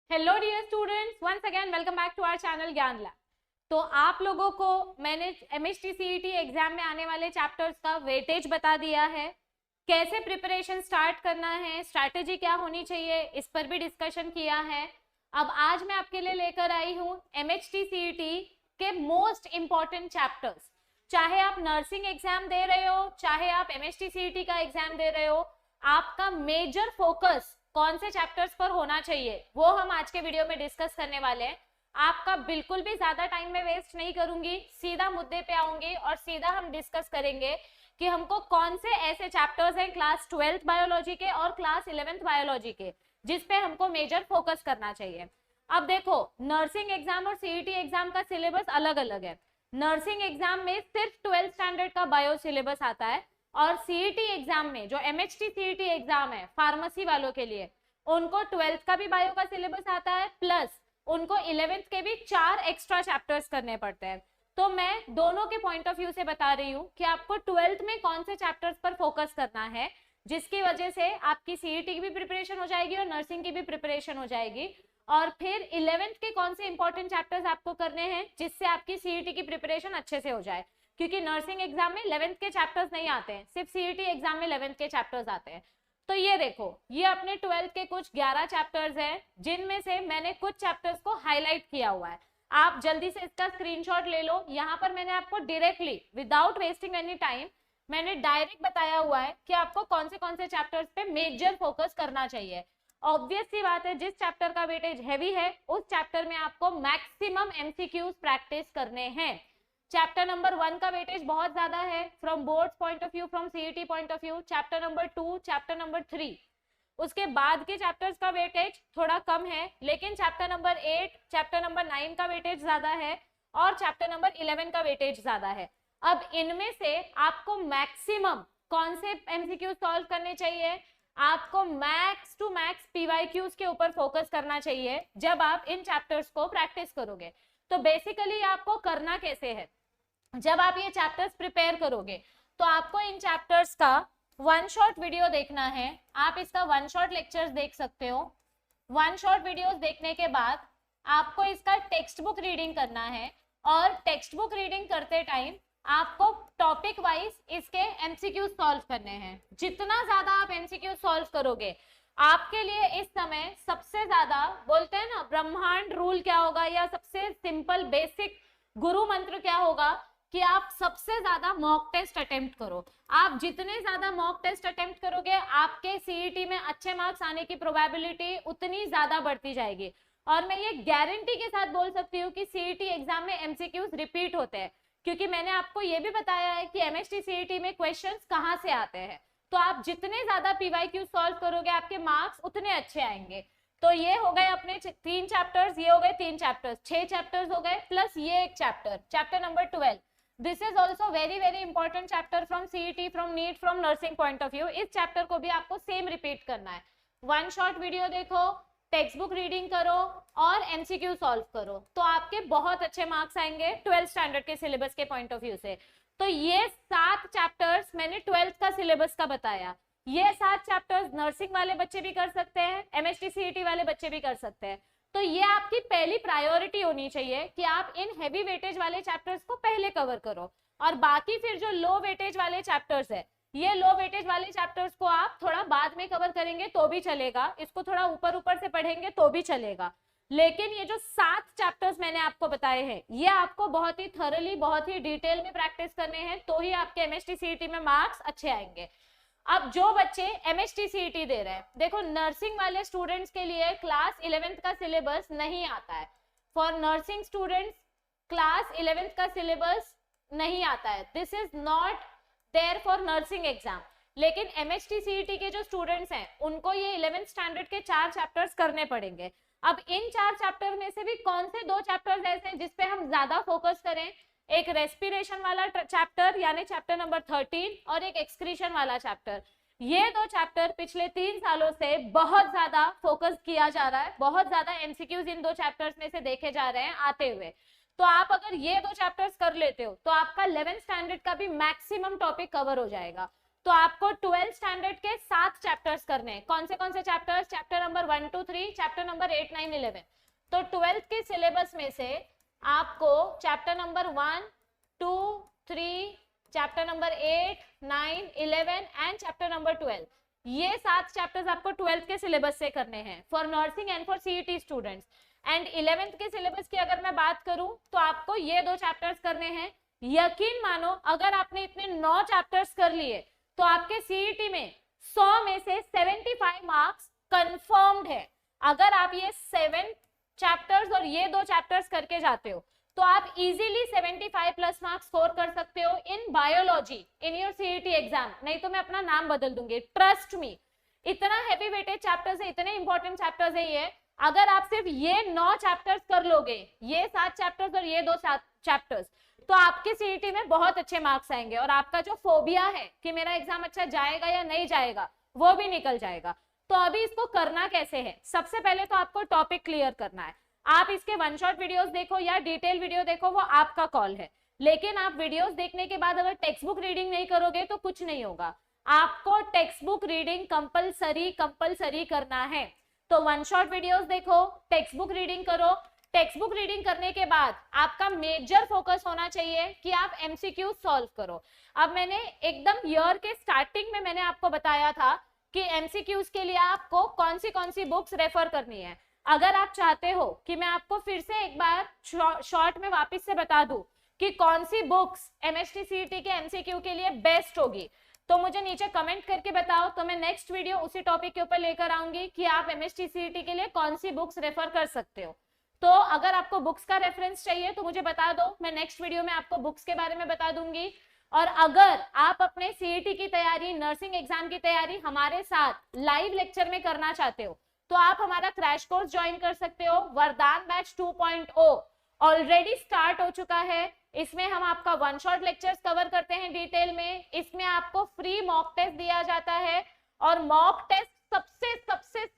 Hello dear students, once again welcome back to our channel Gyan lab. तो आप लोगों को मैंने एमएचटी सीईटी एग्जाम में आने वाले चैप्टर्स का वेटेज बता दिया है, कैसे प्रिपरेशन स्टार्ट करना है, स्ट्रैटेजी क्या होनी चाहिए, इस पर भी डिस्कशन किया है। अब आज मैं आपके लिए लेकर आई हूँ एमएचटी सीईटी के मोस्ट इंपॉर्टेंट चैप्टर्स। चाहे आप नर्सिंग एग्जाम दे रहे हो, चाहे आप एमएचटी सीईटी का एग्जाम दे रहे हो, आपका मेजर फोकस कौन से चैप्टर्स पर होना चाहिए वो हम आज के वीडियो में डिस्कस करने वाले हैं। आपका बिल्कुल भी ज्यादा टाइम में वेस्ट नहीं करूंगी, सीधा मुद्दे पे आऊंगी और सीधा हम डिस्कस करेंगे कि हमको कौन से ऐसे चैप्टर्स हैं क्लास 12th बायोलॉजी के और क्लास 11th बायोलॉजी के जिसपे हमको मेजर फोकस करना चाहिए। अब देखो, नर्सिंग एग्जाम और सीईटी एग्जाम का सिलेबस अलग अलग है। नर्सिंग एग्जाम में सिर्फ 12th स्टैंडर्ड का बायो सिलेबस आता है और सीईटी एग्जाम में जो एमएचटी सीईटी एग्जाम है फार्मेसी वालों के लिए, उनको 12th का भी बायो का सिलेबस आता है, प्लस उनको 11th के भी 4 एक्स्ट्रा चैप्टर्स करने पड़ते हैं। तो मैं दोनों के पॉइंट ऑफ व्यू से बता रही हूँ कि आपको 12th में कौन से चैप्टर्स पर फोकस करना है, जिसकी वजह से आपकी सीईटी की भी प्रिपरेशन हो जाएगी और नर्सिंग की भी प्रिपरेशन हो जाएगी। और फिर 11th के कौन से इंपॉर्टेंट चैप्टर्स आपको करने हैं जिससे आपकी सीईटी की प्रिपरेशन अच्छे से हो जाए, क्योंकि नर्सिंग एग्जाम में 11th के चैप्टर्स नहीं आते हैं, सिर्फ सीईटी एग्जाम में 11th के चैप्टर्स आते हैं। तो ये देखो, ये अपने 12th के कुछ 11 चैप्टर्स हैं जिनमें से मैंने कुछ चैप्टर्स को हाईलाइट किया हुआ है। आप जल्दी से इसका स्क्रीनशॉट ले लो। यहाँ पर मैंने आपको directly without wasting any time मैंने डायरेक्ट बताया हुआ है कि आपको कौन से चैप्टर्स पे मेजर फोकस करना चाहिए। ऑब्वियस सी बात है, जिस चैप्टर का वेटेज हैवी है उस चैप्टर में आपको मैक्सिमम एमसीक्यूज प्रैक्टिस करने हैं। चैप्टर नंबर 1 का वेटेज बहुत ज्यादा है from board point of view, from CET point of view. Chapter number 2, chapter number 3, उसके बाद के चैप्टर्स का वेटेज थोड़ा कम है, लेकिन चैप्टर नंबर 8, चैप्टर नंबर 9 का वेटेज ज्यादा है और चैप्टर नंबर 11 का वेटेज ज्यादा है। अब इनमें से आपको मैक्सिमम कौन से एमसीक्यू सॉल्व करने चाहिए? आपको मैक्स टू मैक्स पीवाईक्यूज के ऊपर फोकस करना चाहिए जब आप इन चैप्टर्स को प्रैक्टिस करोगे। तो बेसिकली आपको करना कैसे है, जब आप ये चैप्टर्स प्रिपेयर करोगे तो आपको इन चैप्टर्स का वन शॉट वीडियो देखना है। आप इसका वन शॉट लेक्चर्स देख सकते हो। वन शॉट वीडियोस देखने के बाद आपको इसका टेक्स्ट बुक रीडिंग करना है और टेक्स्ट बुक रीडिंग करते टाइम आपको टॉपिक वाइज इसके एमसीक्यू सॉल्व करने हैं। जितना ज्यादा आप एमसीक्यू सॉल्व करोगे आपके लिए इस समय सबसे ज्यादा, बोलते हैं ना ब्रह्मांड रूल क्या होगा या सबसे सिंपल बेसिक गुरु मंत्र क्या होगा, कि आप सबसे ज्यादा मॉक टेस्ट अटेम्प्ट करो। आप जितने ज्यादा मॉक टेस्ट अटेम्प्ट करोगे आपके सीईटी में अच्छे मार्क्स आने की प्रोबेबिलिटी उतनी ज्यादा बढ़ती जाएगी। और मैं ये गारंटी के साथ बोल सकती हूँ कि सीईटी एग्जाम में एमसीक्यूज रिपीट होते हैं, क्योंकि मैंने आपको ये भी बताया है कि एमएचटी सीईटी में क्वेश्चंस कहाँ से आते हैं। तो आप जितने ज्यादा पीवाईक्यू सॉल्व करोगे आपके मार्क्स उतने अच्छे आएंगे। तो ये हो गए अपने 3 चैप्टर्स, ये हो गए 3 चैप्टर्स, 6 चैप्टर्स हो गए, प्लस ये एक chapter, chapter number 12। This is also very very important chapter from CET, from NEET, from nursing point of view. इस चैप्टर को भी आपको सेम रिपीट करना है। वन शॉट वीडियो देखो, टेक्स्ट बुक रीडिंग करो और एमसीक्यू सॉल्व करो, तो आपके बहुत अच्छे मार्क्स आएंगे 12th स्टैंडर्ड के सिलेबस के पॉइंट ऑफ व्यू से। तो ये 7 चैप्टर्स मैंने 12th का सिलेबस का बताया। ये 7 चैप्टर्स नर्सिंग वाले बच्चे भी कर सकते हैं, एमएचटी सीईटी वाले बच्चे भी कर सकते हैं। तो ये आपकी पहली प्रायोरिटी होनी चाहिए कि आप इन हैवी वेटेज वाले चैप्टर्स को पहले कवर करो, और बाकी फिर जो लो वेटेज वाले चैप्टर्स है, ये लो वेटेज वाले चैप्टर्स को आप थोड़ा बाद में कवर करेंगे तो भी चलेगा, इसको थोड़ा ऊपर ऊपर से पढ़ेंगे तो भी चलेगा। लेकिन ये जो 7 चैप्टर्स मैंने आपको बताए हैं ये आपको बहुत ही थॉरली, बहुत ही डिटेल में प्रैक्टिस करने हैं, तो ही आपके एमएचटी सीईटी में मार्क्स अच्छे आएंगे। अब जो बच्चे एमएचटी सीईटी दे रहे हैं, देखो नर्सिंग वाले स्टूडेंट्स के लिए क्लास 11th का सिलेबस नहीं आता है। For nursing students class 11th का सिलेबस नहीं आता है, this is not there for nursing exam. लेकिन एमएचटी सीईटी के जो स्टूडेंट्स हैं उनको ये 11th स्टैंडर्ड के 4 चैप्टर्स करने पड़ेंगे। अब इन 4 चैप्टर में से भी कौन से 2 चैप्टर्स ऐसे हैं जिसपे हम ज्यादा फोकस करें? एक रेस्पिरेशन वाला चैप्टर यानी चैप्टर नंबर 13 और एक एक्सक्रीशन वाला चैप्टर। ये 2 चैप्टर पिछले 3 सालों से बहुत ज्यादा फोकस किया जा रहा है, बहुत ज्यादा एमसीक्यूज इन 2 चैप्टर्स में से देखे जा रहे हैं आते हुए। तो आप अगर ये 2 चैप्टर्स कर लेते हो तो आपका 11th स्टैंडर्ड का भी मैक्सिमम टॉपिक कवर हो जाएगा। तो आपको 12th स्टैंडर्ड के 7 चैप्टर्स करने हैं। कौन से chapters? Chapter number 1 to 3, chapter number 8, 9, 11। तो 12th के सिलेबस में से आपको chapter number 1, 2, 3, chapter number 8, 9, 11 and chapter number 12, ये 7 चैप्टर्स आपको 12th के सिलेबस से करने हैं for nursing and for CET students. And 11th के सिलेबस की अगर मैं बात करूं तो आपको ये 2 चैप्टर्स करने हैं। यकीन मानो अगर आपने इतने 9 चैप्टर्स कर लिए तो आपके सीईटी में 100 में से 75 मार्क्स कंफर्म्ड है। अगर आप ये 7 चैप्टर्स और ये 2 चैप्टर्स करके जाते हो तो आप इजीली 75 प्लस मार्क्स स्कोर कर सकते हो in biology in your CET exam. नहीं तो मैं अपना नाम बदल दूंगी, ट्रस्ट मी। इतना हैवी वेटेज चैप्टर्स है, इतने इंपॉर्टेंट चैप्टर्स है ये। अगर आप सिर्फ ये 9 चैप्टर्स कर लोगे, ये 7 चैप्टर्स और ये 2 चैप्टर्स, तो आपके सीईटी में बहुत अच्छे मार्क्स आएंगे और आपका जो फोबिया है कि मेरा एग्जाम अच्छा जाएगा या नहीं जाएगा, वो भी निकल जाएगा। तो अभी इसको करना कैसे है? सबसे पहले तो आपको टॉपिक क्लियर करना है। आप इसके वन शॉट वीडियोस देखो या डिटेल वीडियो देखो, वो आपका कॉल है। लेकिन आप वीडियोस देखने के बाद अगर टेक्स्ट बुक रीडिंग नहीं करोगे तो कुछ नहीं होगा। आपको टेक्स्ट बुक रीडिंग कंपलसरी करना है। तो वन शॉट वीडियोस देखो, टेक्स्ट बुक रीडिंग करो। टेक्स्ट बुक रीडिंग करने के बाद आपका मेजर फोकस होना चाहिए कि आप एमसीक्यू सॉल्व करो। अब मैंने एकदम ईयर के स्टार्टिंग में मैंने आपको बताया था कि एमसीक्यूज के लिए आपको कौन सी बुक्स रेफर करनी है। अगर आप चाहते हो कि मैं आपको फिर से एक बार शॉर्ट में वापस से बता दूं कि कौन सी बुक्स एमएसटी सीईटी के एमसीक्यू के लिए बेस्ट होगी, तो मुझे नीचे कमेंट करके बताओ। तो मैं नेक्स्ट वीडियो उसी टॉपिक के ऊपर लेकर आऊंगी कि आप एमएसटी सीईटी के लिए कौन सी बुक्स रेफर कर सकते हो। तो अगर आपको बुक्स का रेफरेंस चाहिए तो मुझे बता दो, मैं नेक्स्ट वीडियो में आपको बुक्स के बारे में बता दूंगी। और अगर आप अपने सीईटी की तैयारी, नर्सिंग एग्जाम की तैयारी हमारे साथ लाइव लेक्चर में करना चाहते हो तो आप हमारा क्रैश कोर्स ज्वाइन कर सकते हो। वरदान बैच 2.0 ऑलरेडी स्टार्ट हो चुका है। इसमें हम आपका वन शॉट लेक्चर्स कवर करते हैं डिटेल में। इसमें आपको फ्री मॉक टेस्ट दिया जाता है और मॉक टेस्ट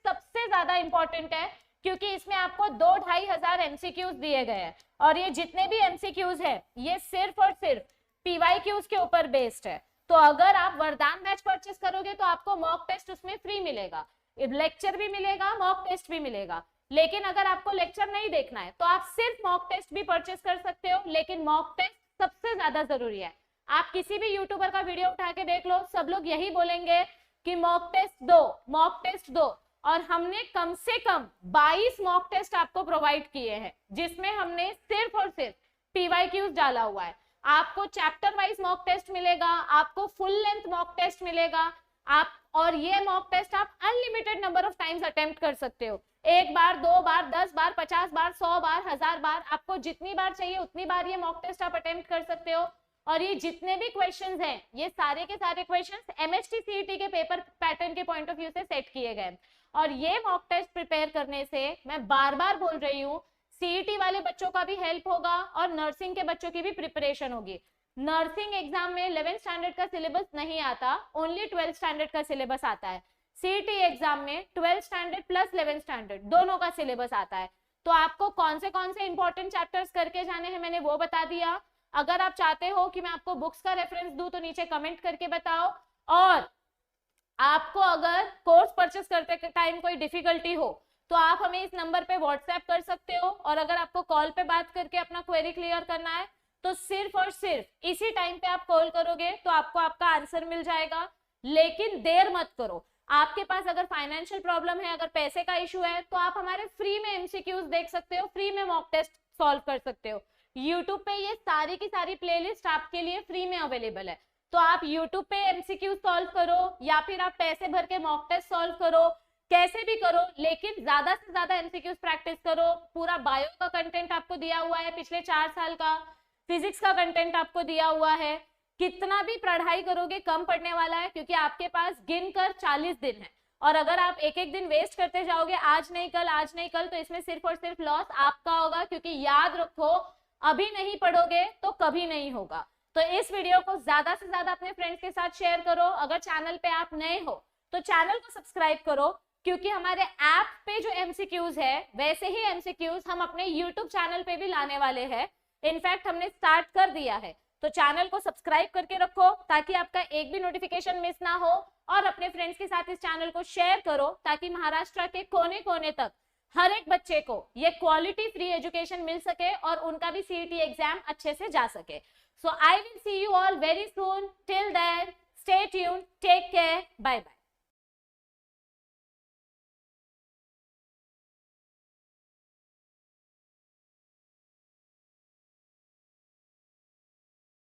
सबसे ज्यादा इंपॉर्टेंट है क्योंकि इसमें आपको 2-2.5 हजार एमसीक्यूज दिए गए हैं और ये जितने भी एमसीक्यूज है ये सिर्फ और सिर्फ पीवाईक्यूज के ऊपर बेस्ड है। तो अगर आप वरदान बैच परचेस करोगे तो आपको मॉक टेस्ट उसमें फ्री मिलेगा, लेक्चर भी मिलेगा, मॉक टेस्ट भी मिलेगा। लेकिन अगर आपको लेक्चर नहीं देखना है तो आप सिर्फ मॉक टेस्ट भी परचेस कर सकते हो, लेकिन मॉक टेस्ट सबसे ज्यादा जरूरी है। आप किसी भी यूट्यूबर का वीडियो उठा के देख लो, सब लोग यही बोलेंगे कि मॉक टेस्ट दो, मॉक टेस्ट दो। और हमने कम से कम 22 मॉक टेस्ट आपको प्रोवाइड किए हैं जिसमें हमने सिर्फ और सिर्फ पीवाईक्यूज डाला हुआ है। आपको चैप्टर वाइज मॉक टेस्ट मिलेगा, आपको फुल लेंथ मॉक टेस्ट मिलेगा आप, और ये मॉक टेस्ट आप unlimited number of times attempt कर सकते हो। 1 बार, 2 बार, 10 बार, 50 बार, 100 बार, 1000 बार, आपको जितनी बार चाहिए उतनी बार ये मॉक टेस्ट आप अटेम्प्ट कर सकते हो। और ये जितने भी क्वेश्चंस हैं ये सारे के सारे क्वेश्चंस एमएसटी सीईटी के पेपर पैटर्न के पॉइंट ऑफ व्यू से सेट किए गए। और ये मॉक टेस्ट प्रिपेयर करने से मैं बार बार बोल रही हूँ, सीईटी वाले बच्चों का भी हेल्प होगा और नर्सिंग के बच्चों की भी प्रिपरेशन होगी। नर्सिंग एग्जाम में 11th स्टैंडर्ड का सिलेबस नहीं आता, ओनली 12th स्टैंडर्ड का सिलेबस आता है। सीईटी एग्जाम में 12th standard plus 11th standard दोनों का सिलेबस आता है। तो आपको कौन से इंपॉर्टेंट चैप्टर्स करके जाने हैं मैंने वो बता दिया। अगर आप चाहते हो कि मैं आपको बुक्स का रेफरेंस दूं तो नीचे कमेंट करके बताओ। और आपको अगर कोर्स परचेस करते टाइम कोई डिफिकल्टी हो तो आप हमें इस नंबर पे व्हाट्सएप कर सकते हो। और अगर आपको कॉल पे बात करके अपना क्वेरी क्लियर करना है तो सिर्फ और सिर्फ इसी टाइम पे आप कॉल करोगे तो आपको आपका आंसर मिल जाएगा। लेकिन देर मत करो। आपके पास अगर फाइनेंशियल प्रॉब्लम है, अगर पैसे का इशू है, तो आप हमारे फ्री में एमसीक्यूज देख सकते हो, फ्री में मॉक टेस्ट सॉल्व कर सकते हो। यूट्यूब पे ये सारी की सारी प्लेलिस्ट आपके लिए फ्री में अवेलेबल है। तो आप यूट्यूब पे एमसीक्यू सॉल्व करो या फिर आप पैसे भर के मॉक टेस्ट सॉल्व करो, कैसे भी करो, लेकिन ज्यादा से ज्यादा एमसीक्यूज प्रैक्टिस करो। पूरा बायो का कंटेंट आपको दिया हुआ है पिछले 4 साल का, फिजिक्स का कंटेंट आपको दिया हुआ है। कितना भी पढ़ाई करोगे कम पढ़ने वाला है क्योंकि आपके पास गिनकर 40 दिन है। और अगर आप एक एक दिन वेस्ट करते जाओगे, आज नहीं कल, तो इसमें सिर्फ और सिर्फ लॉस आपका होगा। क्योंकि याद रखो, अभी नहीं पढ़ोगे तो कभी नहीं होगा। तो इस वीडियो को ज्यादा से ज्यादा अपने फ्रेंड्स के साथ शेयर करो। अगर चैनल पे आप नए हो तो चैनल को सब्सक्राइब करो, क्योंकि हमारे ऐप पे जो एमसीक्यूज है वैसे ही एमसीक्यूज हम अपने यूट्यूब चैनल पे भी लाने वाले हैं। इनफैक्ट हमने स्टार्ट कर दिया है। तो चैनल को सब्सक्राइब करके रखो ताकि आपका एक भी नोटिफिकेशन मिस ना हो, और अपने फ्रेंड्स के साथ इस चैनल को शेयर करो ताकि महाराष्ट्र के कोने कोने तक हर एक बच्चे को ये क्वालिटी फ्री एजुकेशन मिल सके और उनका भी सीईटी एग्जाम अच्छे से जा सके. So I will see you all very soon. Till then, stay tuned. Take care. Bye bye.